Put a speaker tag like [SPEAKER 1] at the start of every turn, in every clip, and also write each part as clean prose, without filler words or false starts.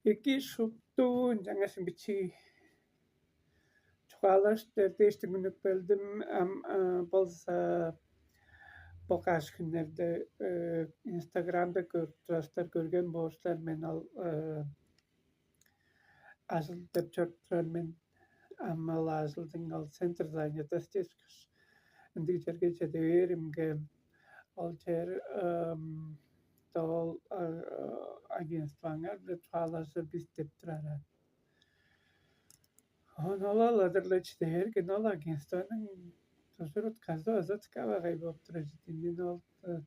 [SPEAKER 1] Iki şuttuğun жаңасын бичи чугаалаш дээштигүнүк белдим болса Bokaç günlerde Instagram'da postlar görgen boşlar men al asıl dep çörtler men ammal asıldın al center занято стескиш. Indi jerge çedeverim ge al çer tol agentstvangar bir çağlaşır biz tep tırarar. Onala ladırla çedever ge nol agentstvanın Tuzurut kazda azat kava gaybop trajedinden ol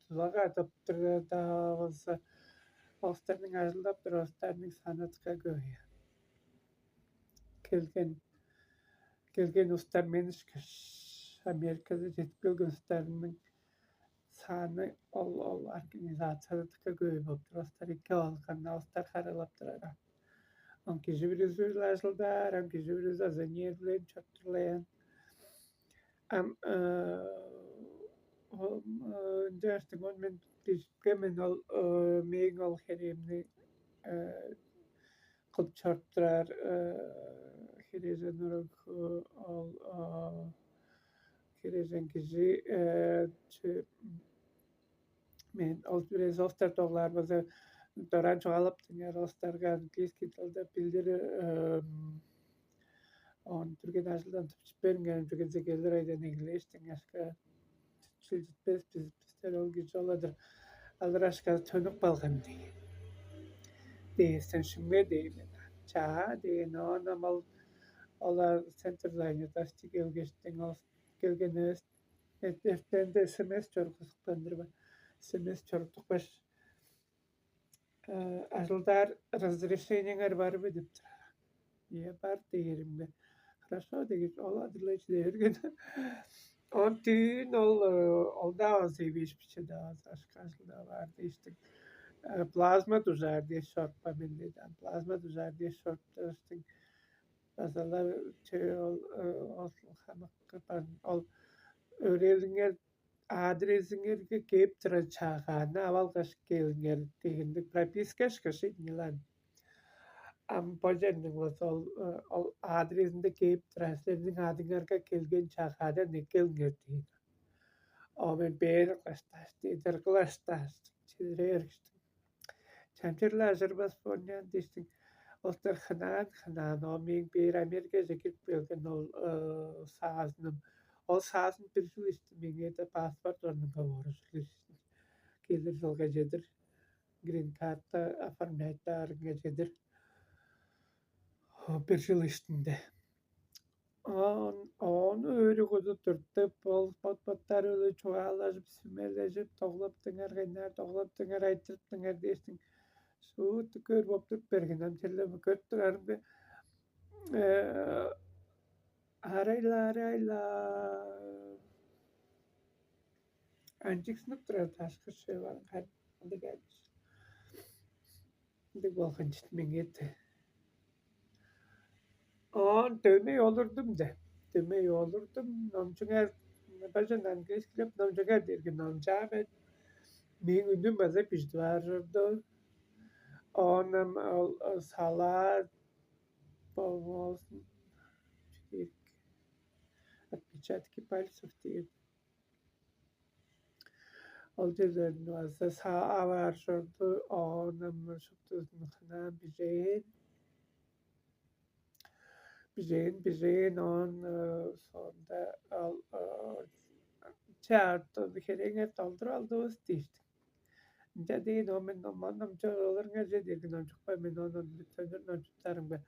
[SPEAKER 1] tuzaga atap da olsa Ostarning ajıldap bir Ostarning sanatga göğe. Kelgen kelgen Ostar menişkiş Amerika'da jetip kelgen Ostarning sany ol organizatsiyaga göğe boptur. Ostar iki olganna Ostar haralaptıraga. Onki jibiriz ajıldar, onki jibiriz azanyer bilen çöptürleyen. Am dersten on men kemen ol megen ol heremni kılıp çarptırar herezen olarak ol herezen kişi men ol biraz ostar toglar baza Doran çoğalıp dinger ostargan kis kitalda bildiri on Türkiye naşıldan tıpçı bergen Türkiye zekeler aydan İngiliz dingerska bizler ol güç oladır. Alraşka tönük balgın diye. Değilsen şimdi değil. Ça diye no namal olar centerline dasti gelgeçten al gelgenez eften de SMS çorkusuklandırma. SMS çorkutuk baş asıldar разрешениеңер бар ма деп тұрар. Е бар дегенімде. Хорошо деген ол адырлайчы дерген. Он түйін ол да az sevişmişçe de az aşkı da var işte. Plazma tuzar diye şort pamindeden. Plazma tuzar diye şort işte. Mesela ol hamak kapan ol öğreninger adresingerge kep tıra çağana aval kaş gelinger degende propiskaş kaşı nilan. Am pojenning was ol adresinde kep tıra senin adingerge kelgen çağada ne kelnger diye. Omen beer klastas, der klastas, çizer işte. Çamçırlar Azerbaycan fonyan distin. Ostar xanan o min bir Amerika zekip belgen ol sazdım. Ol sazın bir şu işte minge de pasport onun kavoruz. Gelir zolga jedir. Green card'da afarnayta arınga jedir. Bir yıl üstünde. Onu öyle kodu turtup, ol patpatlar öyle çoğallaşıp, sümerleşip, toğlap dınger, gaynar, toğlap dınger, aytırıp dınger desin. Şu tükür bopturup berginem çellemi köttürarım be. Arayla. Ancak sınıf durar taşkı şey var. Hadi gelmiş. Hadi balkan çitmen gitti. Dövmeyi olurdum da. Dövmeyi olurdum. Namçıgar, bacan İngiliz kilip namçıgar dergi namçağa ben. Benim ünlüm bazı pişti vardı. Onam salat, bol olsun. Отпечатки пальцев diye. Olcayların varsa sağ var şurada onam şurada nıkhana bizeyin on sonda al çağırdı bir kere daldır aldı işte. Jadi no men no manam çağırır nece diye günden çok ben onun lütfen no tutarım ben.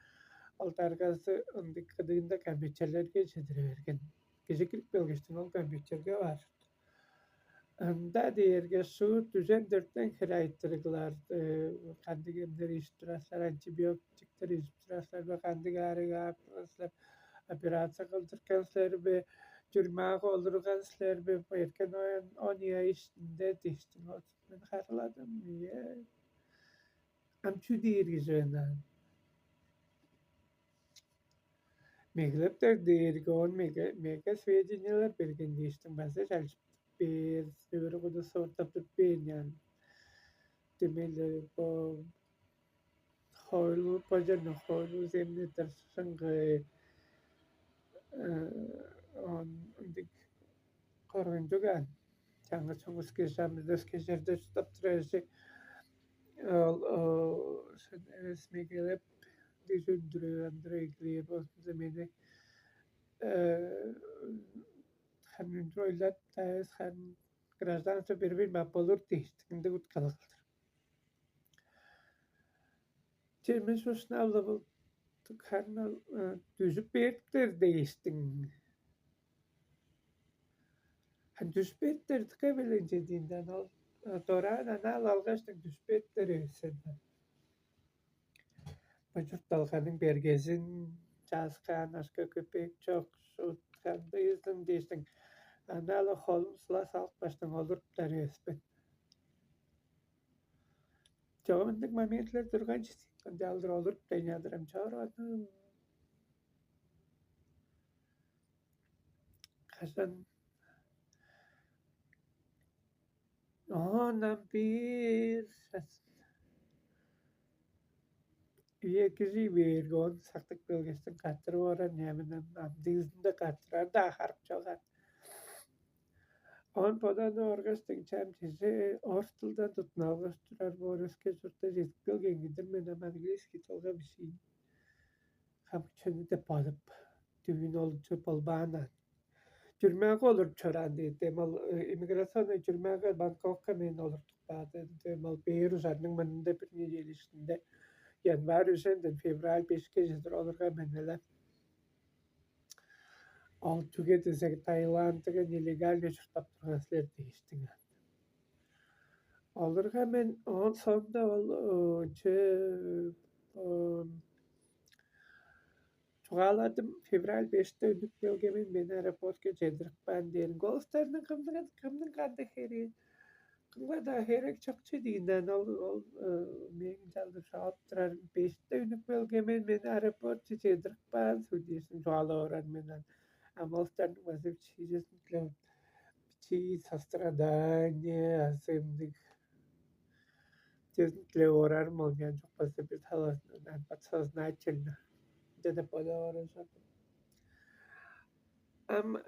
[SPEAKER 1] Altargası ondik kadında kompüterler geçidir vergen. Geciklik belgesinin ol kompüterge var. Da diğerge su düzendirten kiraytırıklar kandigemler iştiraslar antibiyotikler iştiraslar ve kandigari gapıraslar operasiya kıldırkanslar ve Türmağı olurganslar ve erken on ya işinde diştin ben harladım ya. Amçu diğer güzel. Meglipter diğer gon mega svejinler belgen diştin bazı çalışıp bir sürü kudu sorta yani. Temel Xoylu pajanı xoylu zemne tarsangı on dik korundugan. Жаңа соңгус кезамызда кезерде штаб трежи sen resmi düşündürüyor Andrei bolsa meni hem droylat tayız hem гражданство bir mapolur değiştiğinde utkalıktır. Çemiş usnavla bu karnal düzüp bir değiştin. Han düspettir tıkabilince dinden al. Torana nal algaçtık düspettir sen. Vücut dalganın bergezin жазған aşka köpek çok sutkandıysın değiştin. Analı holmsla salk baştan olur resmen. Çoğunluk momentler durgan çizim. Daldır olur denyadıram çağırmadım. Kasan ondan bir üyekizi vergon saktık bölgesinin katırı oran yeminden amdizinde katırar da harp çoğar. On podan orgastin çemçisi orstuldan tutnavlaştırar bu orasken sürtte jesik bölgen gidir men ama İngilizki tolga bir şey. Kapıçını da palıp düğün olucu polbana. Cürmek olur çoran diye demal imigrasyona cürmek Bangkok'a men olur tuktadı demal Beyrus anның manında bir necelişinde yanvar üzerinden fevral 5 gecedir olurga menneler. Al tüge desek Tayland'ga illegal yaşırtap turaslar değiştin. Olurga men on sonda ol çoğaladım fevral 5'te önlük bölgemin beni aeroportga jedirip ben derin. Golflarının kımdın kadda heri. Kımda da herek çokçu diyinden ol men jaldır şaattırar 5'te önlük bölgemin beni aeroportga jedirip ben söyleysin çoğala oran menen. Amostan masif çiğcesin klem. Çiğ sastradanya asımdık. Çiğcesin klem orar malgan çok basıp bir talasından patsaz naçılna. Dede pada oran am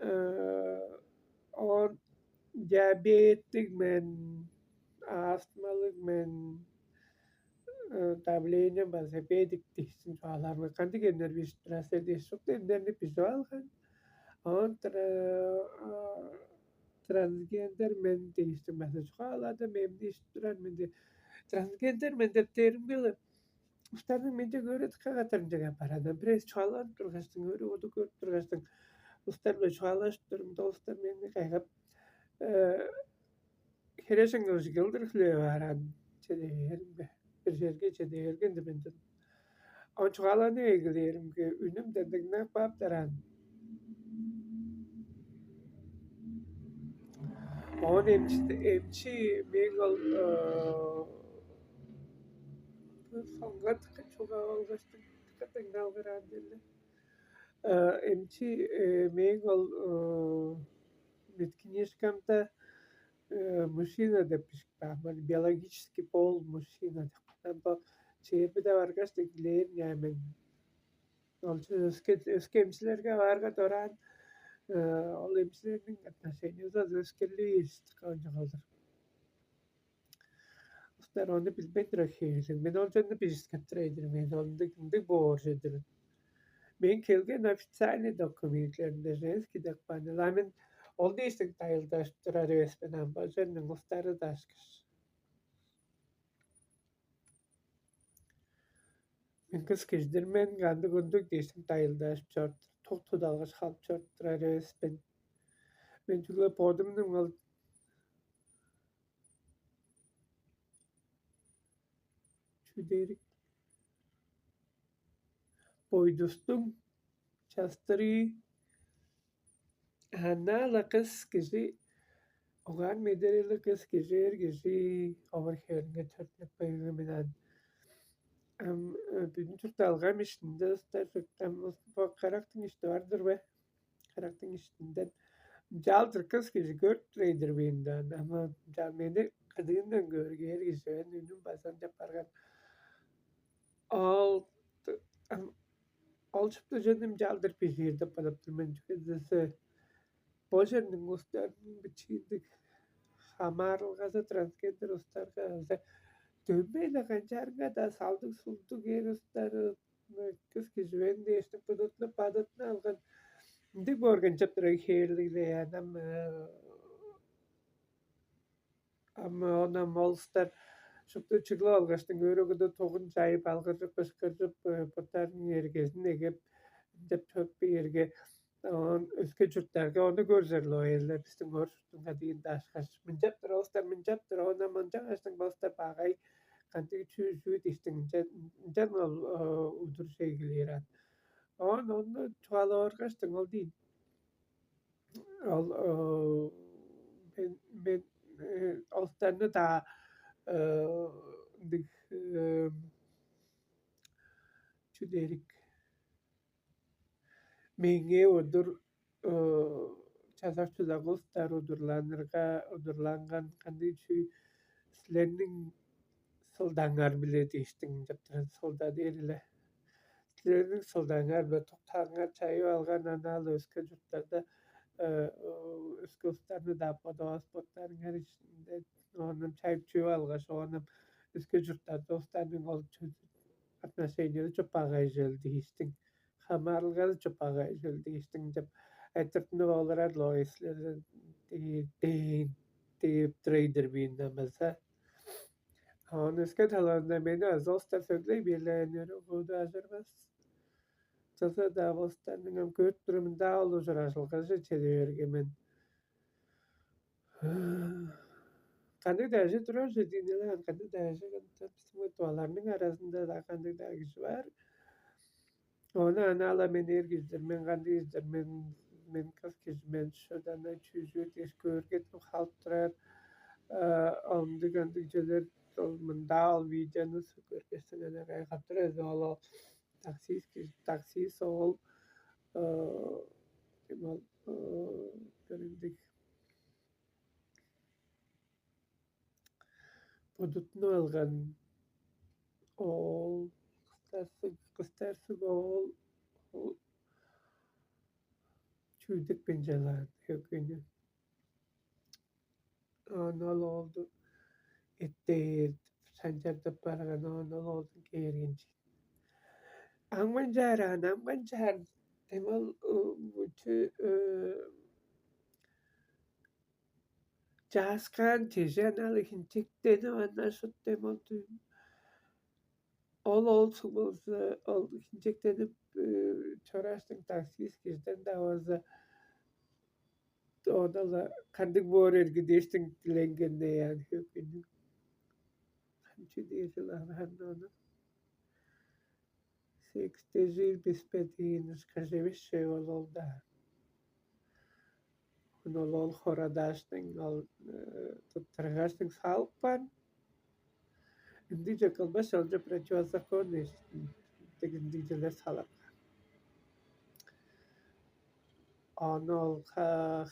[SPEAKER 1] on diabetik men astmalık men давление basıp diksin çoğalarma kandı genler bir stres edis çok denlerini visual kan. On transgender men değiştirmesi çoğaladı men değiştiren men de transgender men de terim bile Ustaның менде көреді қағатарынжаға барады. Біраз çoğalan тұрғастың, өрі оды көріп тұрғастың. Ustalar çoğalaş durumda ustalar meni қайғап. Kereşin özü gıldırıklığı varan. Çedeyerim be. Bir жерге çedeyerim de ben dedim. On çoğalanı eğilerim ki ünüm dedikine babdaran. On emçi megal songa tıkı çok ağlaştık. Tıkı dalgıran dedi. Emçi megal Бесконечкамта мужчина да пишкама, биологический пол мужчина. Там çevrede de arkadaşlar dileyin yani. Olçu öskemçilerge varga doran ol emçilerin отношения da öskelliği istik önce kalır. Usta onu bilmek rakiysin. Ben olçunu biskattraydır. Ben onu da borçludur. Ben kelgen ofitsialni dokumentlerinde женский документы. Lamin oldu işte tayıldaştırar resmen bazen muhtarı daşkış. Ben kız kişidir gandı gündük değiştim tayıldaş çort. Toktu dalgıç halp çorttırar resmen. Ben çünkü podumdum al. Şu derik. Boydustum. Çastırı. Hanna kız kişi oğan medareli kız kişi overhearing çörtlük paylaşımından bütün Türk dalgam işinde istersen bu karakterin işte vardır ve karakterin işinden jaldır kız kişi gört trader benden ama jalmeni kadından görge her kişi ünüm basan yapargan Olçup da canım caldır pişirdi palıptır ben tükürdüsü. Bojanın ustalarının biçildik. Hamarılgası transgender ustargası. Dönmeyle kancarga da saldık sulduk yer ustarı. Kız kizven değiştik pudutlu padatını algan. Dik borgan çaptıra heyirlikle yanam. Ama ona molstar. Şupta çıkla algaçtın örügüde toğun çayıp algırıp kışkırıp pıtarın yergesin egep dep töp bir yerge on üske çürtlerge onu görürler o yerler bizim görürsün hadiyin daşkaş minceptir ostar minceptir ona mincegaçtın bostar bağay kanti çüzü diştin can ol udur şeygiler onu çuvala orgaçtın ol değil ol ben ostarını da dik şu derik menge odur çazak çuzagostar odurlangan kandi şu sizlerinin soldangar bile değiştin japtıran solda değerle sizlerinin soldangar ve toktangar çayı algan analı özke jurtlarda özke ustarını da podos potların her içinde onun çayıp çuyu algaş onun özke jurtlarda ustarının ol отношенияда çok багажэл değiştin. Hamarlığa çok багажэл değiştin. Jap айтыртны олар лоислер trader bir namasa. Onu isket halanda beni azostar söyley birleniyor. O da hazırmaz. Çasa da avostarının köt durumunda olur aşılgası çediyor gemen. Kandı derece duruyor dediğinler kandı derece kan bizim tualarının arasında da kandı dergisi var. Onu anala men ergizdir, men gandizdir, men kaskizmen şöyle çüzüyor, teskörget bu haltrar, alındı gandıkçeler olmanda videonu süpürgesine de gay kaptırız oğlu taksis ol kemal göründük produktunu algan ol kıstarsı ol çüzdük pencereler hükünü anal oldu etti sancarda paragan anal oldu geerinci Angmanjar temal bütün jaskan tejen alhintik deni anlaşıp temal ol ol hintik denip çorastin taksis kizden de varsa ona da kandık bu oraya gideştin dilengende yani hükünü hançı diyeseler hanonu sekstezil bispedin skajeviş şey oldu Nolol horadashting al tuttargashting salpan indije kalbash alja prechuasa konis tek indije les halap anol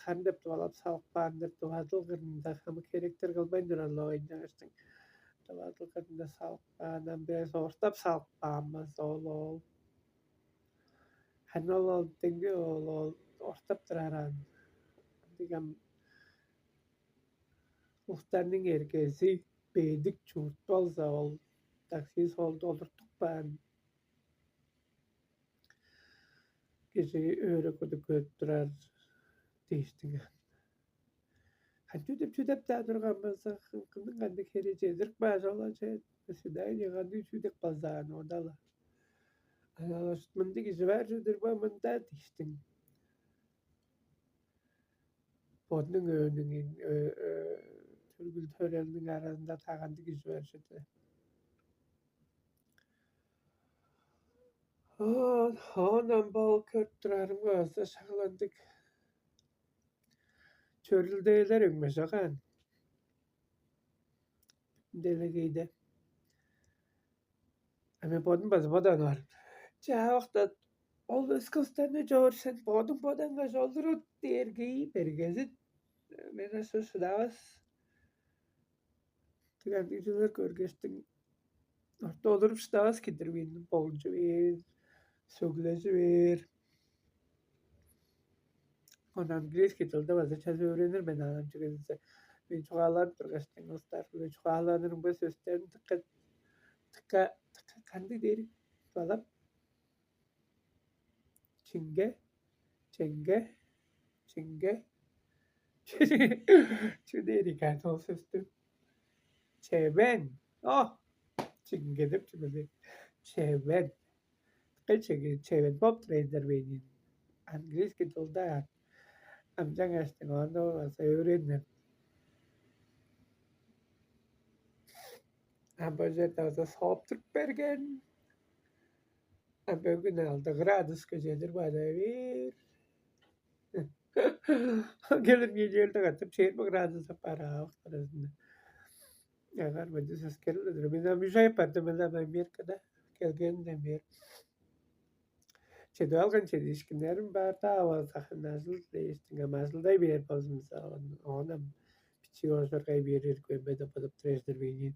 [SPEAKER 1] handep walap salpan der tuadul gerinda ham karakter kalbain der lo indashting tuadul gerinda salpan ambe sortap salpan masolo hanol tingi olol ortap teraran digam Muhtarның erkesi beydik çurtbal zavol taksis oldu olurtuk ben gece öyle kudu götürer değiştiğine. Tüdep daha durgan bazı kının kandı kereceğidir. Bazı olacak. Mesela ya kandı tüdep bazı odalar. Anlaştımında gizli vercidir bu amında değiştin. Bodun önünün türgül töreninin arasında tağandı gizli vercidir. Ondan bal köttürarım gözde şaklandık. Çörüldeyler ünmüş akan. Delegeyde. Ama bodun bazı bodan var. Çağıqta ol ıskıstanı görsen bodun gaz olur o dergeyi bergezit. Mena söz davas. Tükendiğiciler görgeçtin. Orta olurup davas kidir benim bolcu. Söyleci ver. On английский tilde bazaçaz öğrenir ben adam çıkınca. Ben çoğalan turgaçtın dostlar. Ben çoğalanırım bu sözlerini tıka kandı derim. Falan. Çinge, çenge, çinge. Şu deri kanı sözlü. Çeven. Oh. Çinge de çıkmadı. Çeven. Kaçıncı çeven pop trader benim. английский tilde amcan açtın onu varsa öğrenir. Ambojetta olsa soğuptuk bergen. Ambögün aldı. Gradus köşedir bana ver. Gelir geliyordu katıp şehir bu gradus'a para aktarısında. Agar bence ses gelirdir. Ben bir şey yapardım. Ben Amerika'da. Gelgen de bir. Çedo algan çedi işkinlerim var da hava sakın nasıl değiştin. Ama asıl da bir yer bazımıza. Ona piçi olsa kay bir yer koy. Beda padıp treştir beyin.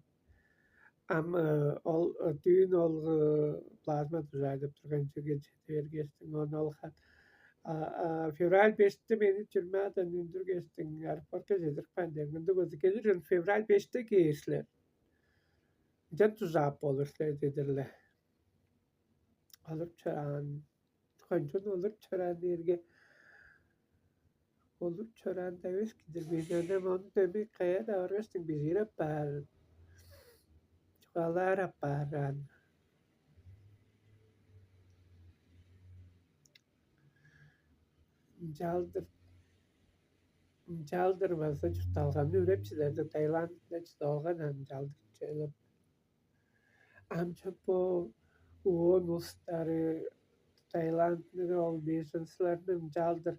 [SPEAKER 1] Ama düğün ol plazma düzeyde turgan çögel çedir geçtin. Onu algan. Fevral 5'te beni türmeden ündür geçtin. Aeroporta gelir pandemide gözü gelir. Fevral 5'te geçler. Can tuzap olurlar dediler. Alıp çören. Koncun olup çören derge. Olup çören deviz gidir. Bir dönem onu demek kaya da orasın biz yine par. Çuvalara paran. Caldır. Caldırmasa çutalgan üretçilerde Tayland'da çutalgan hem caldır çelip. Amca bu ulusları Tayland'ın ol businesslarının caldır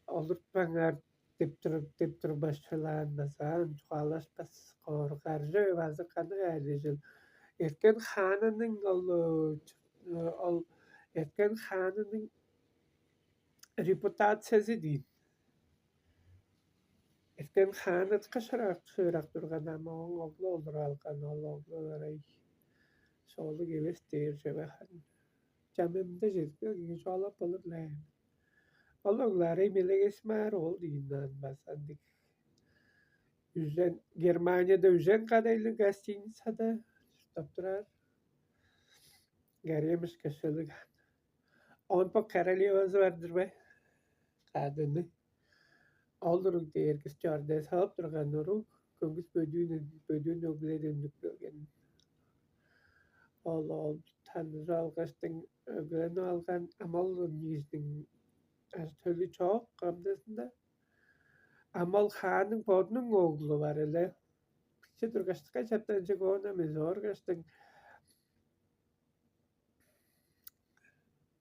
[SPEAKER 1] olurtmanar dip durup başlanmasan çoğalaşmaz korkarcı bazı kanı ayrıcın. Erken hanının ol erken hanının reputasyası değil. Erken hanat kaşarak durgan ama onun oğlu olur alkan oğlu arayı. Soğulu gibi isteyir cebehan. Camimde ciddi çoğalap olur lan. Oğulları milegesmer oldu inan basandık. Yüzden Germanya'da yüzden kadarıyla gazetesinde tutturar. Gariyemiş kaşılık. On pa karaliyaz vardır be. Kadını. Oluruk diye kız çarda sahip durgan oruk. Kongus bödüğün öglerin nüklegen. Ol tanrı algasın öglerini algan amal yüzdün. Az tölü çok kamdasında. Amal Khan'ın bodunun oğlu var hele. Piçe durgaçtıka çaptanca ona mezor gaçtın.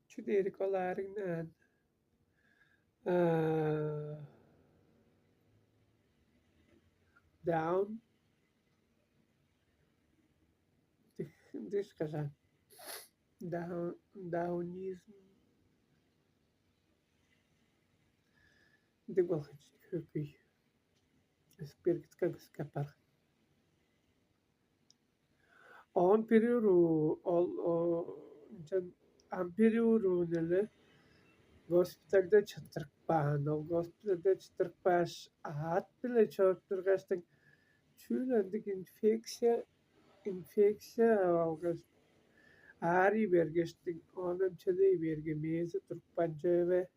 [SPEAKER 1] Şu derik olarından. Down. Diş kazan. Downism. De bakın köküy. Spirgit kagıs kapar. On perioru can amperiyoru nele hospitalde çıtırk bağın. O hospitalde çıtırk baş at bile çok durgaçtın. Çüğlendik infeksiya algas. Ari bergestin onun çeleyi berge mezi Türkpanca ve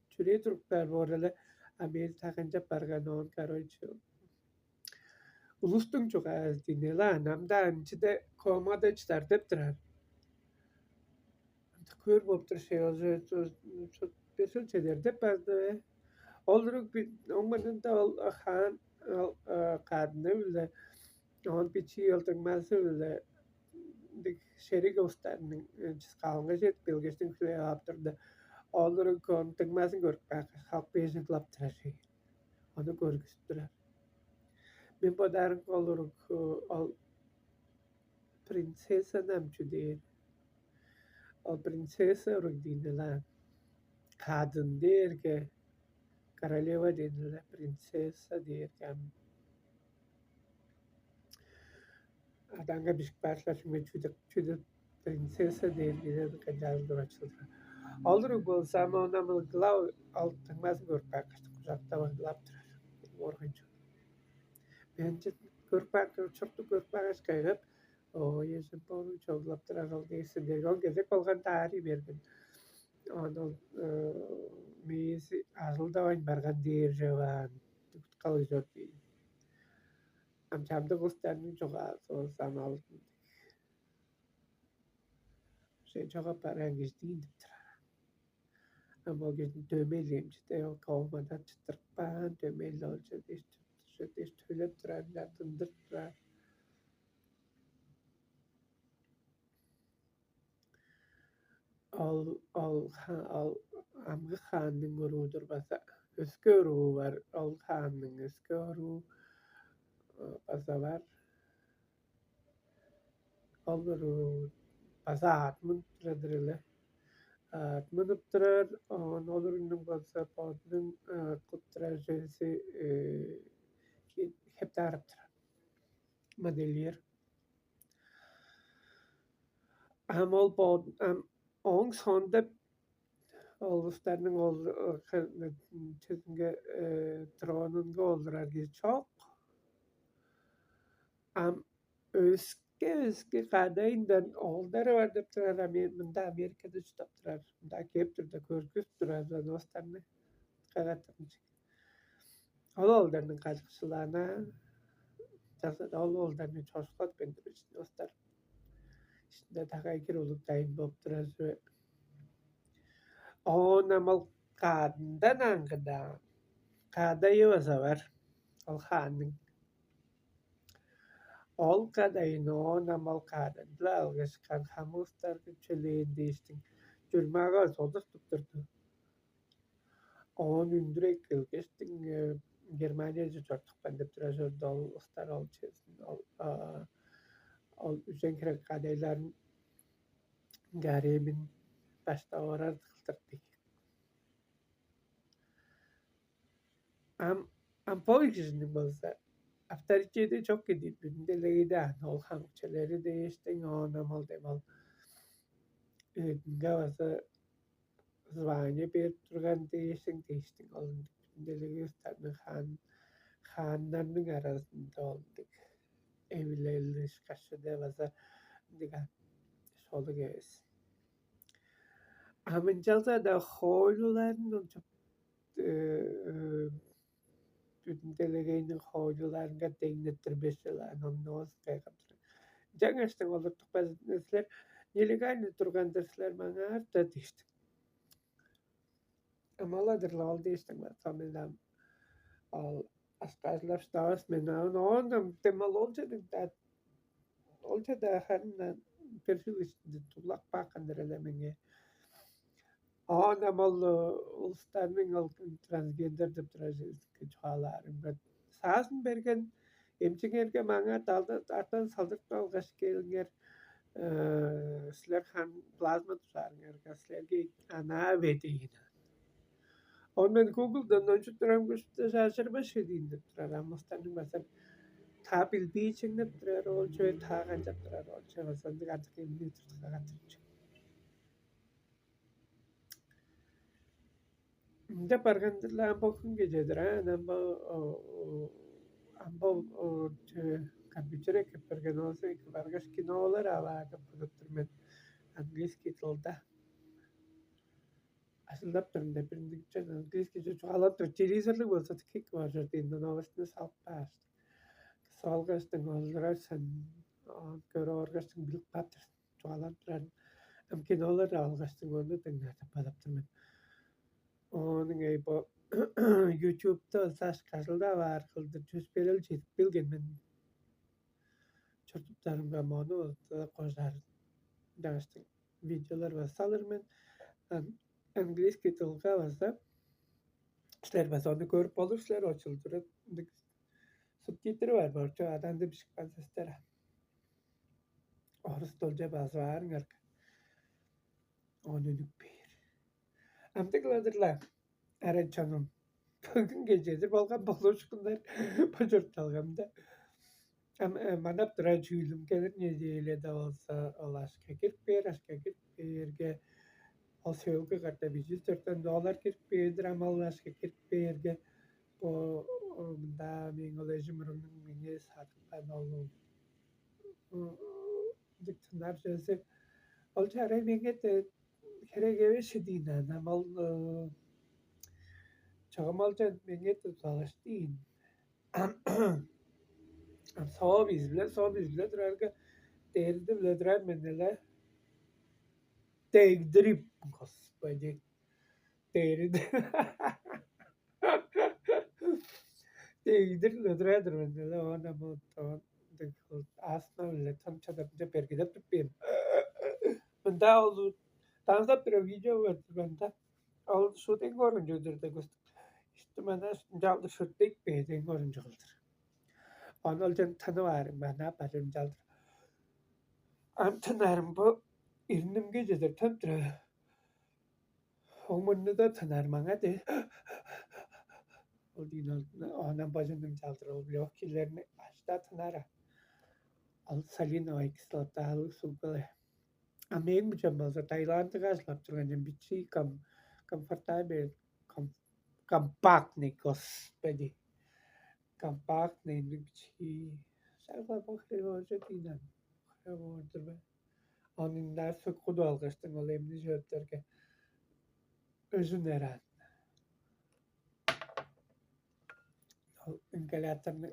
[SPEAKER 1] çüre Türkler borele Amel takınca pargan on karoyçu. Ulustun çok az dinle namdan çide komada çıtar deptirar. Kör boptur şey olacak çok besul çeder depazdı. Oluruk bir onların da han kadını bile on piçi yıldık mazı bile şeri gösterinin kalınca jet bilgisini küle yaptırdı. Oluruk kontıkmasın görüp halk beysin klaptırar. Onu görgüstürer. Ben podarın oluruk ol prinsesa namçu değil. Ol prinsesa oruk dinilen. Kadın der ki Королева denilen prinsesa der ki adanga bir başlaşma çüdük prinsesa dergide kajal duraçıldı. Olur bolsam ona mılgılav altınmaz görpak kuzakta varlaptır. Orhanç. Bence görpak çortu görpak askayıp o yesin ponu çoğlaptır aral değilsin dergon gezek olgan tarihi bergin. Onu meyesi asılda vayn bargan der javan. Kalıyor değil. Amcamda gustanın çok az olsam aldım. Şey çok parangiz değil. Ama gün dömeliyim işte o kovmadan çıtırpan dömeli olacak işte öyle duranlar dındırttırar. Al amgı xanның urudur basa. Öskü uruğu var. Al xanның öskü uruğu basa var. Al uruğu basa atmın tıradırılı. Atmın ıptırar. On olurunun basa podunun kuttırar jölesi hep tarıptırar. Modellier. Am ol bod am ongs honda olguslarının çözünge tronunga oldurar ki çok am özge kadayından oğulları var da tırar bunda Amerika'da tutaptırar. Bunda keptir de körküstürer da dostlarını kagatırmış. Ol oğullarının katkısılarına da ol oğullarını çoşkot bendirir dostlar. İşte takay olup dayın boptırar ve namal kadandan kada kadayı var. Al khanın. Ol kadayın namal kadan. La kan hamustar çeleğin değiştin. Cülmağa sodak tutturdu. Ündürek kılgestin. Germanya'cı çortuk bandep tıraşır dol ustar ol çesin. Ol üzenkere kadayların garemin başta orar tıktırdı. Am poikizini bolsa. Aftarçede çok gidip gündeleri ol hamçeleri değiştin o namal demal. Gavasa zvanya bir turgan değiştin ol gündeleri üstadın hanlarının arasında olduk. Evlerle şkaşıda vasa diga solu göz. Amıncalsa da hoyluların çok gündelerinin hoylularına değinettir beşler anons kaygatır. Жаңаштан олордук базнеслер нелегально тургандыслар маңаар да дишти. Амаладыр лал диштин ба тамилам ал аскарлар стас менан онам темал олча да харна персилис тулак бакандыр элемеңе. Онам ал улстарның ал трансгендер деп туражыз чаларын ба саасын берген эмчиңерге маңа далда артан салдырып алгаш келиңер силер хан плазма тусарыңар силерге ана бетейин. Ondan Google'dan önce duran güçte şaşırmış edeyim de durar. Amastanın mesela tabil bir için de durar olcu ta ganca durar olcu. Mesela de artık emni tutkak atırcı. De pargandırla bakın gecedir ha. Ambo computere che perché non so che vargas ki ne olur ama kapatırmen angliski tolda. Aslında ben birindikçe angliski çok alatır. Televizörlük olsa tkik var jardinde novasını salpast. Salgastan olrasan göre orgastan bilip patır. Çoğalantıran amkin olur algastan onu dengar tapalaptırmen. Onun bu YouTube'da saç kasılda var kıldı. Cüz beril çetip bilgen men çortuplarımga monu koşar. Dağıştın videolar var salır men. Angliski tılga varsa işler basa onu görüp olur işler açıldır. Subtitri var borçu adam da bir şey sestere. Orası dolca bazı var ngarka. Onu nükbir. Amtıkladırlar. Ara canım. Bugün gecedir balkan balon çıkınlar. Bacır talgamda. Manap tıra çüylüm gelir nedeyle de olsa alaşka kirpir, aşka kirpirge al sevgi karta bizi $100 kirpirdir ama aşka kirpirge o da mingolajım rönün minge sarpan olun. Diktinar jose al çare minge de kere geve şidina namal çağmalca minge de talaştın. Sabizle drarga terdi bile drar menele tegdrip господи terdi tegdir le drar menele ona moton de asna le tam çadapça pergide pipim benda oldu tanza pero video var benda al shooting oruncudur da gust işte bana jaldı shooting peyden oruncudur onol jen tanı var bana parim jaldı am tanarım bu irnim gecedir tantra Homonda da tanarmanga de odino ona bajanım jaldır biliyor kilerini açta tanara al salino ekslata al supale ameng mükemmel Tayland'da gazlap turgan bici comfortable compact nikos pedi compact ne bici sarfa bakre hoca dinan vardır be onun dersi kudu algıçtın olayım jötterke özün eren Ingalaterna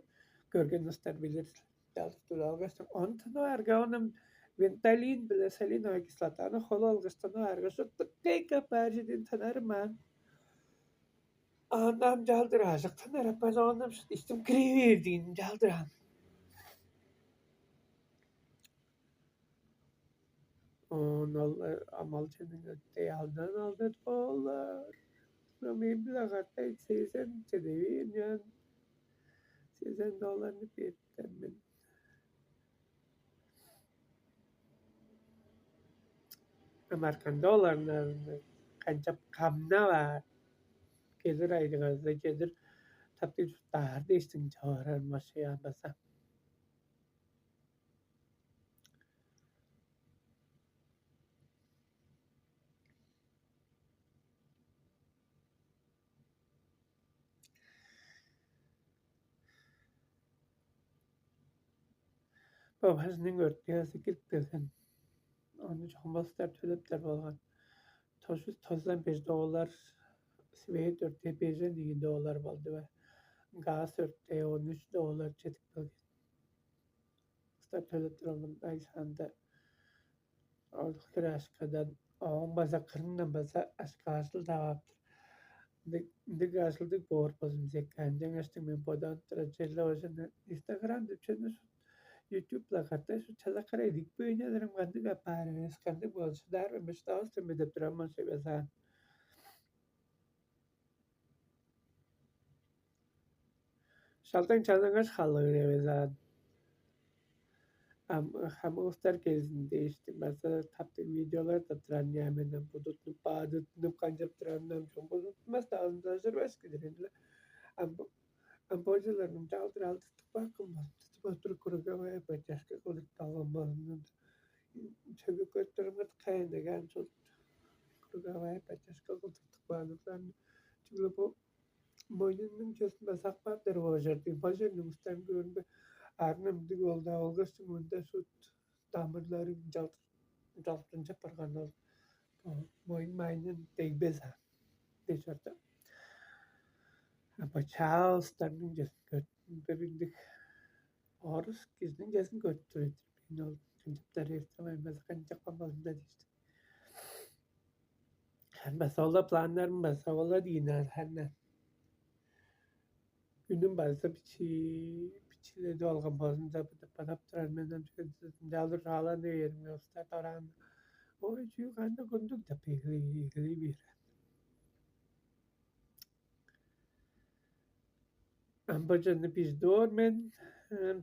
[SPEAKER 1] görgenüster bilir jaltı algıçtın ontano ergaonum Ventalin bile salino ekislatano holo algıçtano ergaşo tıkkayka perjidin tanarman Anam jaldır azık tanara ben anam istim kriverdin jaldıran Onal amalcının öte aldan bollar Ramin bilagatta sezen çedevin yan $60 bir Amerikan dolarına kancap kamna var. Gelir aydığızda gelir tatlı tutar değiştin çağırar masaya basa. Babasının örtüyası gittirsin. Onu çoğumazlar tölüpler bolgan. Tozdan $5 Sveye dörtte $2 boldu ve gaz örtte $13 çetik boldu. Usta tölüpler olun aysanda aldık aşkadan ağın baza kırından baza aşka asıl davaptır. Indi gasıldık bor pozum zekancan açtık men podan tracella olsun Instagram düpçeni YouTube'la katta şu çalakara edik böyle derim kandı kapar kandı bolsu dar ve müstahs me de drama se besan Şaltan çalangaç halı besan ham ustar gezinde işte mesela taptığım videolar da tren yemenden budutlu bağdıtlı kancap trenler çok budutmaz da anlaşır veskidir. Am Ambojalarım daldır aldı bakım tutur kurgama pachaska kulik talamam çabuk götürmek kayında gan çok kurgama pachaska kulik tutuklanıktan çünkü bu boynunun çözme sakpat der vajar di vajar numustan görünme arnam di olda olgası munda sut damarlarım daltınca parganal boyun mayının değbeza deşarta apa Charles tanın just götüründük Horus kizning jasın götürüyor. Pinol kanjaptar ertamay masa kanjap pamazında işte. Her basala planlar basala dinar her günün bazı biçile de algan bazında panap transmeden dalır hala ne yerim yoksa taran. O çünkü kanda kunduk da pekli bir. Ambacanı biz dormen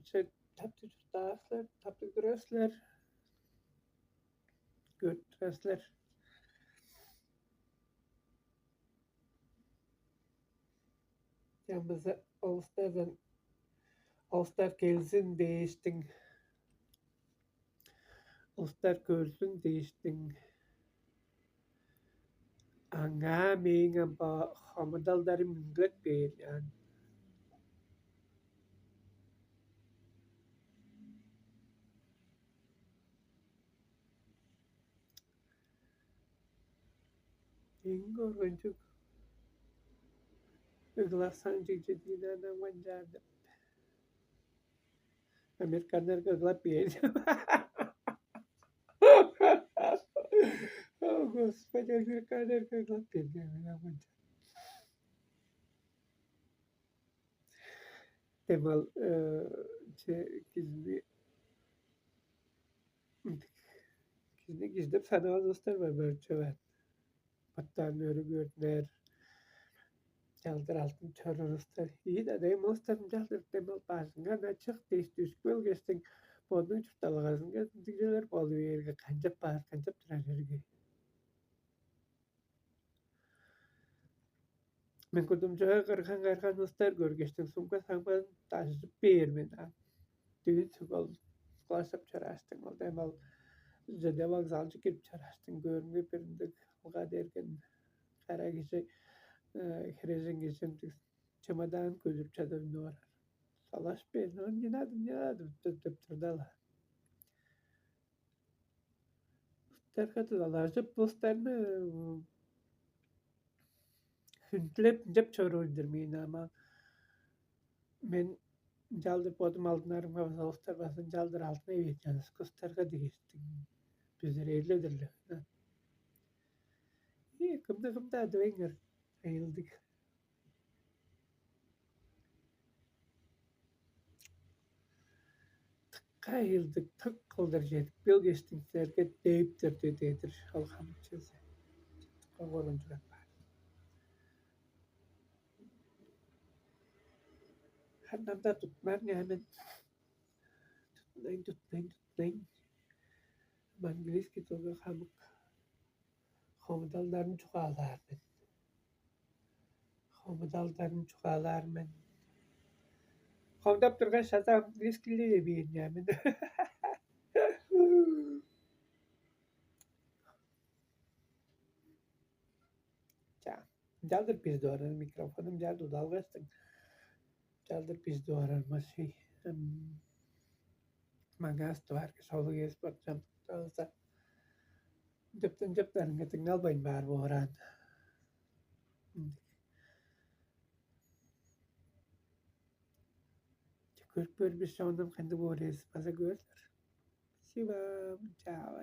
[SPEAKER 1] şey taptı tutaslar taptı grösler götresler Yani bize Ağustos'tan Ulster gelsin değiştin. Ulster görsün değiştin. Anga meyinga ba hamadaldarı minglet beyin yani. Ingor önce ıglasan cicediğine de vancardı. Amerikanlar ıglap beyin. Oh, Господи, американер ıglap beyin. Temal kizni gizdip sana dostlar var çöver. Hatta nörü görtler. Çaldır altın teröristler. İyi de deyim dostlarım çaldır temal basınga da çık değiş düşük bölgestin. Bodun çırtalığasınga digeler bolu yerge kancap bağır kancap tırarırge. Men kudum çoğu kırkan dostlar görgeçtin. Sumka sanman taşıp beğirmen. Düğün çıkol. Klasap çarastın. O temal zede vokzalcı girip çarastın. Görünme birindik. O kadar erken kara gece Hrezin geçen çamadan gözüp çadır doğrar. Salaş ben on yinadım tutup turdala. Terkatı dalarca posterme hüntlep cep çorurdur min ama men jaldır podum altınarım hava ostar basın jaldır altına evet yalnız kostarga değiştim. Bizler eyledirler. İyi kımda dönger. Ayıldık. Kayıldık tık kıldıracaktık. Bil geçtinklerge deyiptir dedir. Alhamdülillah. Kavurunca. Hanımda tutmam hemen tutmayın. İngiliz kitabı hamık. Homudallarını çoğalar men. Homudallarını çoğalar men. Homudap durgan şazam İngiliz kili bir yemin. Ya. Jaldır biz doğrar mikrofonum jaldır dalgasın. Jaldır biz doğrar masih. Mangas tuar ke solu yes patram. Dalsa. Jepten ketinggal bain bar boran. Kırk bir sonum kendi boris. Pasa görler. Shiva. Ciao.